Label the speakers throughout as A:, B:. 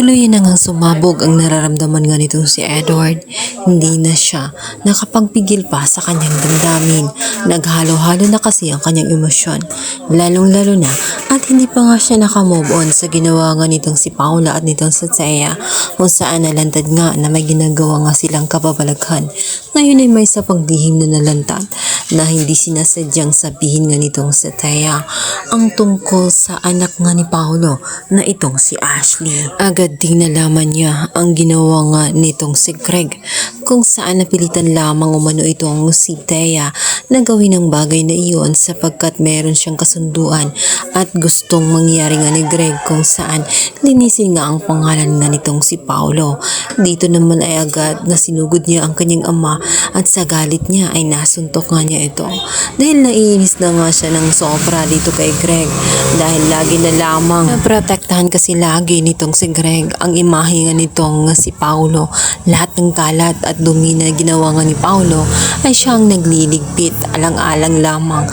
A: Tuluyan na ngang sumabog ang nararamdaman nga nitong si Edward. Hindi na siya nakapagpigil pa sa kanyang damdamin. Naghalo-halo na kasi ang kanyang emosyon. Lalong-lalo na at hindi pa nga siya nakamove on sa ginawa nga nitong si Paula at nitong si Thea, kung saan nalantad nga na may ginagawa nga silang kababalaghan. Ngayon ay may sa paglihim na nalantad na hindi sinasadyang sabihin nga nitong si Thea ang tungkol sa anak nga ni Paolo na itong si Ashley. Agad ding nalaman niya ang ginawa nga nitong si Greg, kung saan napilitan lamang umano itong si Thea na gawin ang bagay na iyon sapagkat meron siyang kasunduan at gustong mangyari nga ni Greg, kung saan linisin nga ang pangalan nga nitong si Paolo. Dito naman ay agad na sinugod niya ang kanyang ama at sa galit niya ay nasuntok nga niya ito dahil naiinis na nga siya ng sobra dito kay Greg, dahil lagi na lamang protektahan kasi lagi nitong si Greg ang imahe nga nitong si Paolo. Lahat ng kalat at dumi na ginawa nga ni Paolo ay siyang nagliligpit alang-alang lamang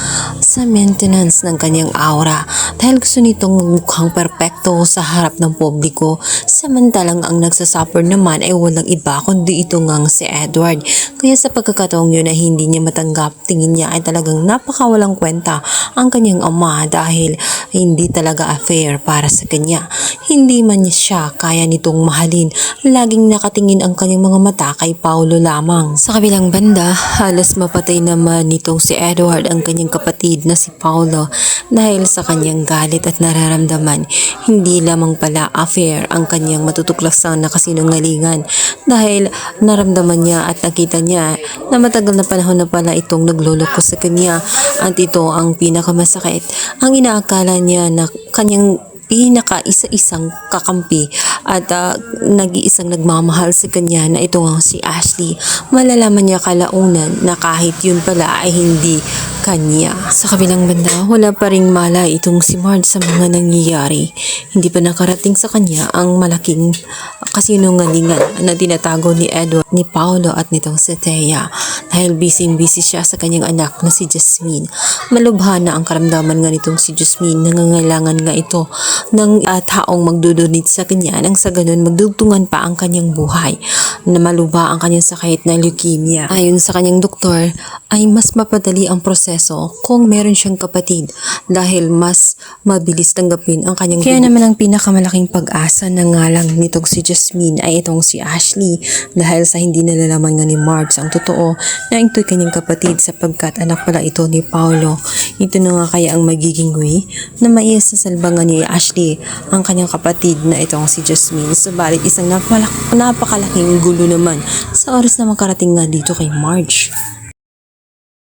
A: sa maintenance ng kanyang aura, dahil gusto nitong mukhang perpekto sa harap ng publiko, samantalang ang nagsasuffer naman ay walang iba kundi ito ngang si Edward. Kaya sa pagkakataong yun na hindi niya matanggap, tingin niya ay talagang napakawalang kwenta ang kanyang ama dahil hindi talaga fair para sa kanya. Hindi man siya kaya nitong mahalin, laging nakatingin ang kanyang mga mata kay Paolo lamang. Sa kabilang banda, halos mapatay naman nitong si Edward ang kanyang kapatid na si Paolo dahil sa kanyang galit at nararamdaman. Hindi lamang pala affair ang kanyang matutuklasan na kasinungalingan, dahil naramdaman niya at nakita niya na matagal na panahon na pala itong nagloloko sa kanya, at ito ang pinakamasakit. Ang inaakala niya na kanyang pinaka-isa-isang kakampi at nag-iisang nagmamahal sa kanya na ito nga si Ashley. Malalaman niya kalaunan na kahit yun pala ay hindi kanya. Sa kabilang banda, wala pa ring malay itong si Marge sa mga nangyayari. Hindi pa nakarating sa kanya ang malaking kasinungalingan na tinatago ni Edward, ni Paolo at nitong si Thea, dahil busy-busy siya sa kanyang anak na si Jasmine. Malubha na ang karamdaman nga nitong si Jasmine. Nangangailangan nga ito ng taong magdudunit sa kanya nang sa ganun magdugtungan pa ang kanyang buhay, na malubha ang kanyang sakit na leukemia. Ayon sa kanyang doktor ay mas mapadali ang proseso kung meron siyang kapatid, dahil mas mabilis tanggapin ang kanyang Kaya naman ang pinakamalaking pag-asa na nga lang nitong si Jasmine ay itong si Ashley, dahil sa hindi nalalaman nga ni Marge ang totoo na ito'y kanyang kapatid sapagkat anak pala ito ni Paolo. Ito na nga kaya ang magiging way na maisasalba nga ni Ashley ang kanyang kapatid na itong si Jasmine. Subalit isang napakalaking gulo naman sa oras na makarating nga dito kay Marge.